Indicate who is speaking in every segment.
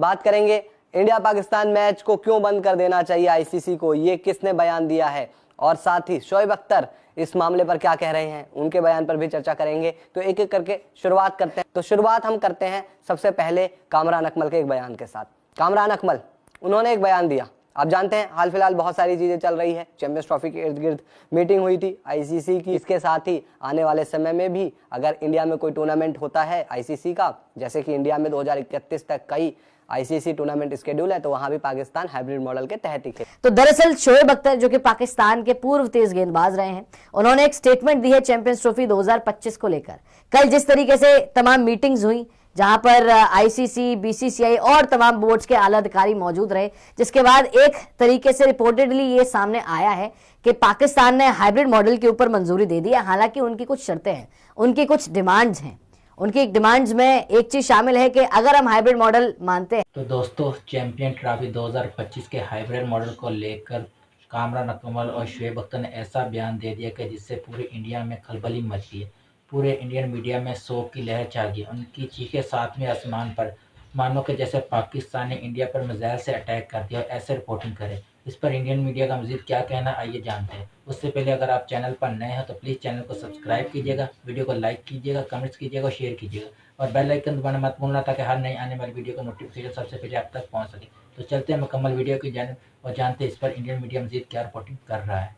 Speaker 1: बात करेंगे India Pakistan match को क्यों बंद कर देना चाहिए आईसीसी को, ये किसने बयान दिया है, और साथ ही शोएब अख्तर इस मामले पर क्या कह रहे हैं, उनके बयान पर भी चर्चा करेंगे। तो एक एक करके शुरुआत करते हैं। तो शुरुआत हम करते हैं सबसे पहले कामरान अकमल के एक बयान के साथ। कामरान अकमल, उन्होंने एक बयान दिया। आप जानते हैं हाल फिलहाल बहुत सारी चीजें चल रही है। चैंपियंस ट्रॉफी के इर्द गिर्द मीटिंग हुई थी आईसीसी की। इसके साथ ही आने वाले समय में भी अगर इंडिया में कोई टूर्नामेंट होता है आईसीसी का, जैसे कि इंडिया में 2031 तक कई आईसीसी टूर्नामेंट स्केड्यूल है, तो वहां भी पाकिस्तान हाइब्रिड मॉडल के तहत ही खेले।
Speaker 2: तो दरअसल शोएब अख्तर जो कि पाकिस्तान के पूर्व तेज गेंदबाज रहे हैं, उन्होंने एक स्टेटमेंट दी है चैंपियंस ट्रॉफी 2025 को लेकर। कल जिस तरीके से तमाम मीटिंग्स हुई, जहां पर आईसीसी, बीसीसीआई और तमाम बोर्ड्स के आला अधिकारी मौजूद रहे, जिसके बाद एक तरीके से रिपोर्टेडली ये सामने आया है कि पाकिस्तान ने हाइब्रिड मॉडल के ऊपर मंजूरी दे दी है। हालांकि उनकी कुछ शर्तें हैं, उनकी कुछ डिमांड्स हैं। उनकी डिमांड्स में एक चीज शामिल है कि अगर हम हाइब्रिड मॉडल मानते हैं।
Speaker 3: तो दोस्तों, चैंपियन ट्रॉफी 2025 के हाइब्रिड मॉडल को लेकर कामरान अकमल और शोएब अख्तर ने ऐसा बयान दे दिया कि जिससे पूरे इंडिया में खलबली मच गई है। पूरे इंडियन मीडिया में शोक की लहर छा गई। उनकी चीखें सातवें आसमान पर, मानो कि जैसे पाकिस्तान ने इंडिया पर मिसाइल से अटैक कर दिया और ऐसे रिपोर्टिंग करे। इस पर इंडियन मीडिया का मजीद क्या कहना, आइए जानते हैं। उससे पहले अगर आप चैनल पर नए हैं तो प्लीज़ चैनल को सब्सक्राइब कीजिएगा, वीडियो को लाइक कीजिएगा, कमेंट्स कीजिएगा और शेयर कीजिएगा, और बेल आइकन दबाना मत भूलना ताकि हर नई आने वाली वीडियो का नोटिफिकेशन सबसे पहले आप तक पहुंच सके। तो चलते हैं मुकम्मल वीडियो की जानिब और जानते हैं इस पर इंडियन मीडिया मजीद क्या रिपोर्टिंग कर रहा है।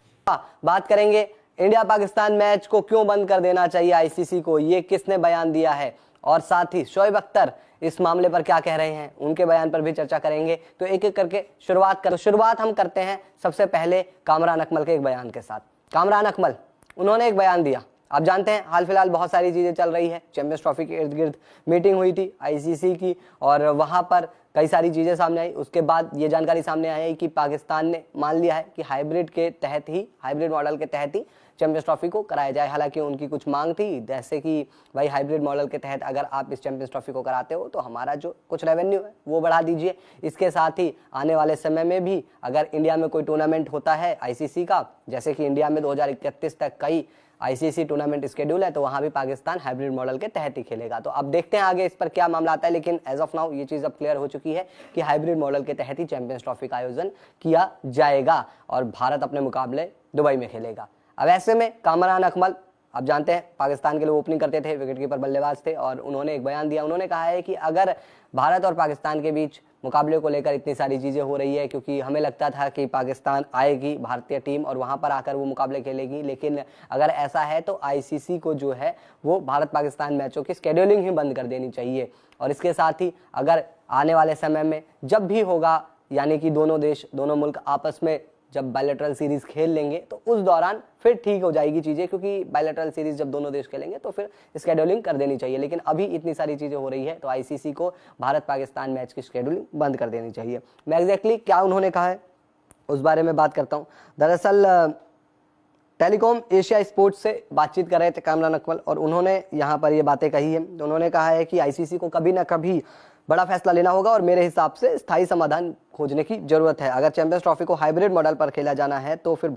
Speaker 1: बात करेंगे इंडिया पाकिस्तान मैच को क्यों बंद कर देना चाहिए आईसीसी को, ये किसने बयान दिया है, और साथ ही शोएब अख्तर इस मामले पर क्या कह रहे हैं, उनके बयान पर भी चर्चा करेंगे। तो एक एक करके शुरुआत हम करते हैं सबसे पहले कामरान अकमल के एक बयान के साथ। कामरान अकमल, उन्होंने एक बयान दिया। आप जानते हैं हाल फिलहाल बहुत सारी चीजें चल रही है। चैंपियंस ट्रॉफी के इर्द गिर्द मीटिंग हुई थी आईसीसी की, और वहां पर कई सारी चीजें सामने आई। उसके बाद ये जानकारी सामने आई कि पाकिस्तान ने मान लिया है कि हाइब्रिड मॉडल के तहत ही चैंपियंस ट्रॉफी को कराया जाए। हालांकि उनकी कुछ मांग थी, जैसे कि भाई हाइब्रिड मॉडल के तहत अगर आप इस चैंपियंस ट्रॉफी को कराते हो तो हमारा जो कुछ रेवेन्यू है वो बढ़ा दीजिए। इसके साथ ही आने वाले समय में भी अगर इंडिया में कोई टूर्नामेंट होता है आईसीसी का, जैसे कि इंडिया में 2031 तक कई आईसीसी टूर्नामेंट स्केड्यूल है, तो वहां भी पाकिस्तान हाइब्रिड मॉडल के तहत ही खेलेगा। तो अब देखते हैं आगे इस पर क्या मामला आता है, लेकिन एज ऑफ नाउ ये चीज अब क्लियर हो चुकी है कि हाइब्रिड मॉडल के तहत ही चैंपियंस ट्रॉफी का आयोजन किया जाएगा और भारत अपने मुकाबले दुबई में खेलेगा। अब ऐसे में कामरान अकमल, आप जानते हैं पाकिस्तान के लिए ओपनिंग करते थे, विकेटकीपर बल्लेबाज थे, और उन्होंने एक बयान दिया। उन्होंने कहा है कि अगर भारत और पाकिस्तान के बीच मुकाबले को लेकर इतनी सारी चीज़ें हो रही है, क्योंकि हमें लगता था कि पाकिस्तान आएगी भारतीय टीम और वहां पर आकर वो मुकाबले खेलेगी, लेकिन अगर ऐसा है तो आईसीसी को जो है वो भारत पाकिस्तान मैचों की स्केड्यूलिंग ही बंद कर देनी चाहिए। और इसके साथ ही अगर आने वाले समय में जब भी होगा, यानी कि दोनों मुल्क आपस में जब बायलैटरल सीरीज खेल लेंगे तो उस दौरान फिर ठीक हो जाएगी चीजें, क्योंकि बायलैटरल सीरीज जब दोनों देश खेलेंगे तो फिर स्केड्यूलिंग कर देनी चाहिए। लेकिन अभी इतनी सारी चीजें हो रही है तो आईसीसी को भारत पाकिस्तान मैच की शेड्यूलिंग बंद कर देनी चाहिए। मैं एग्जैक्टली क्या उन्होंने कहा है उस बारे में बात करता हूं। दरअसल टेलीकॉम एशिया स्पोर्ट्स से बातचीत कर रहे थे कामरान अकमल, और उन्होंने यहाँ पर ये बातें कही है। तो उन्होंने कहा है कि आईसीसी को कभी ना कभी बड़ा फैसला लेना होगा और मेरे हिसाब से स्थायी समाधान खोजने की जरूरत है। अगर चैंपियंस ट्रॉफी को हाइब्रिड मॉडल पर खेला जाना है तो फिर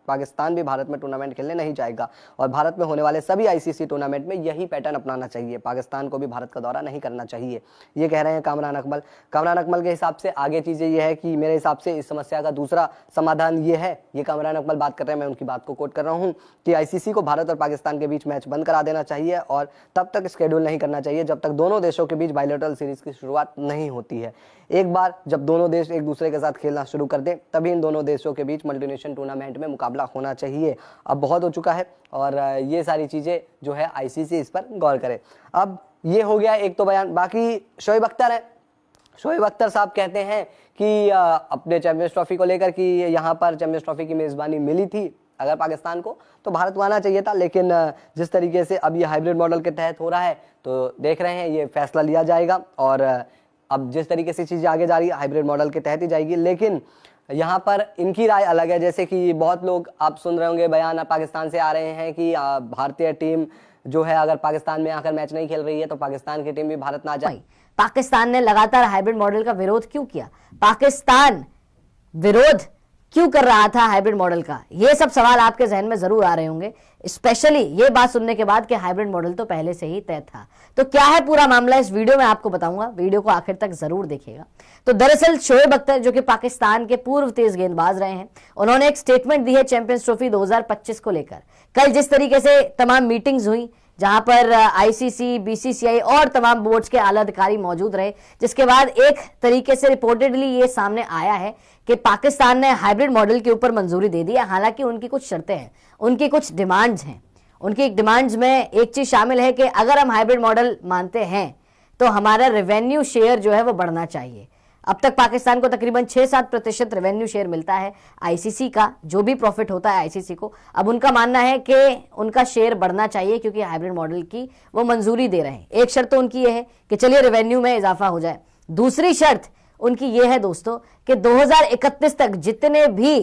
Speaker 1: पाकिस्तान भी भारत में टूर्नामेंट खेलने नहीं जाएगा, और भारत में होने वाले सभी आईसीसी टूर्नामेंट में यही पैटर्न अपनाना चाहिए। पाकिस्तान को भी भारत का दौरा नहीं करना चाहिए, ये कह रहे हैं कामरान अकमल। कामरान अकमल के हिसाब से आगे चीजें ये है कि मेरे हिसाब से इस समस्या का दूसरा समाधान ये है, ये कामरान अकमल बात कर रहे हैं, मैं उनकी बात को कोट कर रहा हूँ, कि आईसीसी को भारत और पाकिस्तान के बीच मैच बंद करा देना चाहिए और तब तक शेड्यूल नहीं करना चाहिए जब तक दोनों देशों के बीच बायलैटरल सीरीज की शुरुआत नहीं होती है। एक बार जब दोनों देश एक दूसरे के साथ खेलना शुरू कर दें तभी इन दोनों देशों के बीच मल्टीनेशनल टूर्नामेंट में मुकाबला होना चाहिए। अब बहुत हो चुका है और ये सारी चीजें जो है आईसीसी इस पर गौर करे। अब ये हो गया एक तो बयान। बाकी शोएब अख्तर है, शोएब अख्तर साहब कहते हैं कि अपने चैंपियंस ट्रॉफी को लेकर कि यहाँ पर चैंपियंस ट्रॉफी की मेजबानी मिली थी अगर पाकिस्तान को तो भारत को आना चाहिए था, लेकिन जिस तरीके से अब ये हाइब्रिड मॉडल के तहत हो रहा है तो देख रहे हैं ये फैसला लिया जाएगा, और अब जिस तरीके से चीजें आगे जा रही है हाइब्रिड मॉडल के तहत ही जाएगी। लेकिन यहाँ पर इनकी राय अलग है। जैसे कि बहुत लोग आप सुन रहे होंगे बयान पाकिस्तान से आ रहे हैं कि भारतीय टीम जो है अगर पाकिस्तान में आकर मैच नहीं खेल रही है तो पाकिस्तान की टीम भी भारत ना जाए।
Speaker 2: पाकिस्तान ने लगातार हाइब्रिड मॉडल का विरोध क्यों किया? पाकिस्तान विरोध क्यों कर रहा था हाइब्रिड मॉडल का? ये सब सवाल आपके जहन में जरूर आ रहे होंगे, स्पेशली ये बात सुनने के बाद कि हाइब्रिड मॉडल तो पहले से ही तय था। तो क्या है पूरा मामला, इस वीडियो में आपको बताऊंगा, वीडियो को आखिर तक जरूर देखिएगा। तो दरअसल शोएब अख्तर जो कि पाकिस्तान के पूर्व तेज गेंदबाज रहे हैं, उन्होंने एक स्टेटमेंट दी है चैंपियंस ट्रॉफी 2025 को लेकर। कल जिस तरीके से तमाम मीटिंग्स हुई, जहां पर आईसीसी, बीसीसीआई और तमाम बोर्ड्स के आला अधिकारी मौजूद रहे, जिसके बाद एक तरीके से रिपोर्टेडली ये सामने आया है कि पाकिस्तान ने हाइब्रिड मॉडल के ऊपर मंजूरी दे दी है। हालांकि उनकी कुछ शर्तें हैं, उनकी कुछ डिमांड्स हैं। उनकी डिमांड्स में एक चीज शामिल है कि अगर हम हाइब्रिड मॉडल मानते हैं तो हमारा रेवेन्यू शेयर जो है वो बढ़ना चाहिए। अब तक पाकिस्तान को तकरीबन 6-7% रेवेन्यू शेयर मिलता है आईसीसी का, जो भी प्रॉफिट होता है आईसीसी को। अब उनका मानना है कि उनका शेयर बढ़ना चाहिए क्योंकि हाइब्रिड मॉडल की वो मंजूरी दे रहे हैं। एक शर्त तो उनकी ये है कि चलिए रेवेन्यू में इजाफा हो जाए। दूसरी शर्त उनकी ये है दोस्तों कि 2031 तक जितने भी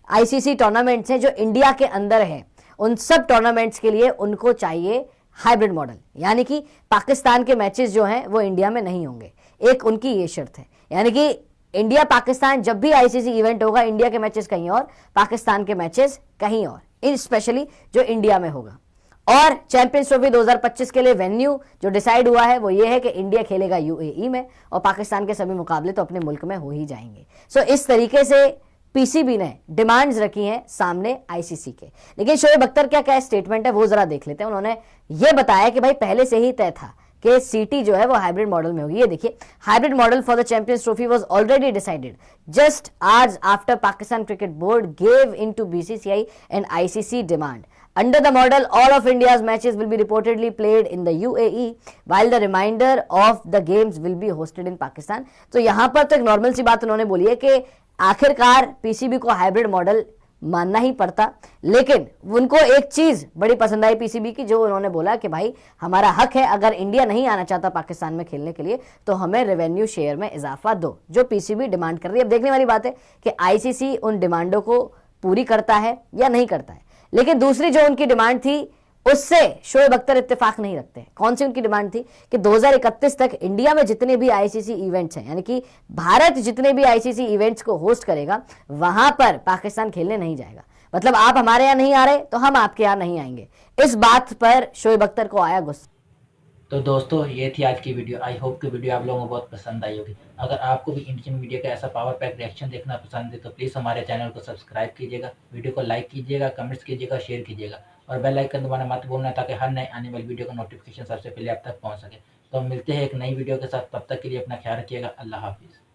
Speaker 2: आईसीसी टूर्नामेंट्स हैं जो इंडिया के अंदर हैं, उन सब टूर्नामेंट्स के लिए उनको चाहिए हाइब्रिड मॉडल, यानी कि पाकिस्तान के मैचेस जो हैं वो इंडिया में नहीं होंगे। एक उनकी ये शर्त है, यानी कि इंडिया पाकिस्तान जब भी आईसीसी इवेंट होगा, इंडिया के मैचेस कहीं और, पाकिस्तान के मैचेस कहीं और, इन स्पेशली जो इंडिया में होगा। और चैंपियंस ट्रॉफी 2025 के लिए वेन्यू जो डिसाइड हुआ है वो ये है कि इंडिया खेलेगा यूएई में और पाकिस्तान के सभी मुकाबले तो अपने मुल्क में हो ही जाएंगे। सो इस तरीके से पीसीबी ने डिमांड्स रखी हैं सामने आईसीसी के। लेकिन शोएब अख्तर क्या स्टेटमेंट है वो जरा देख लेते हैं। उन्होंने ये बताया कि भाई पहले से ही तय था कि सीटी जो है वो हाइब्रिड मॉडल में होगी। ये देखिए, hybrid model for the champions trophy was already decided just आज after Pakistan cricket board gave into BCCI and ICC demand. Under the model, all of India's matches will be reportedly played in the UAE, while the remainder of the games will be hosted in Pakistan. तो यहाँ पर तो एक normal सी बात उन्होंने बोली है कि आखिरकार पीसीबी को हाइब्रिड मॉडल मानना ही पड़ता। लेकिन उनको एक चीज बड़ी पसंद आई पीसीबी की, जो उन्होंने बोला कि भाई हमारा हक है, अगर इंडिया नहीं आना चाहता पाकिस्तान में खेलने के लिए तो हमें रेवेन्यू शेयर में इजाफा दो, जो पीसीबी डिमांड कर रही है। अब देखने वाली बात है कि आईसीसी उन डिमांडों को पूरी करता है या नहीं करता है। लेकिन दूसरी जो उनकी डिमांड थी उससे शोएब अख्तर इत्तेफाक नहीं रखते हैं। कौन सी उनकी डिमांड थी कि 2031 तक इंडिया में जितने भी आईसीसी इवेंट्स हैं, यानी कि भारत जितने भी आईसीसी इवेंट्स को होस्ट करेगा, वहां पर पाकिस्तान खेलने नहीं जाएगा। मतलब आप हमारे यहाँ नहीं आ रहे तो हम आपके यहाँ नहीं आएंगे। इस बात पर शोएब अख्तर को आया गुस्सा।
Speaker 3: तो दोस्तों ये थी आज की वीडियो। आई होप कि वीडियो आप लोगों को बहुत पसंद आई होगी। अगर आपको भी इंडियन मीडिया का ऐसा पावर पैक रिएक्शन देखना पसंद है तो प्लीज़ हमारे चैनल को सब्सक्राइब कीजिएगा, वीडियो को लाइक कीजिएगा, कमेंट्स कीजिएगा, शेयर कीजिएगा और बेल आइकन दबाना मत भूलना ताकि हर नए आने वाली वीडियो का नोटिफिकेशन सबसे पहले आप तक पहुँच सके। तो हम मिलते हैं एक नई वीडियो के साथ, तब तक के लिए अपना ख्याल रखिएगा। अल्लाह हाफिज़।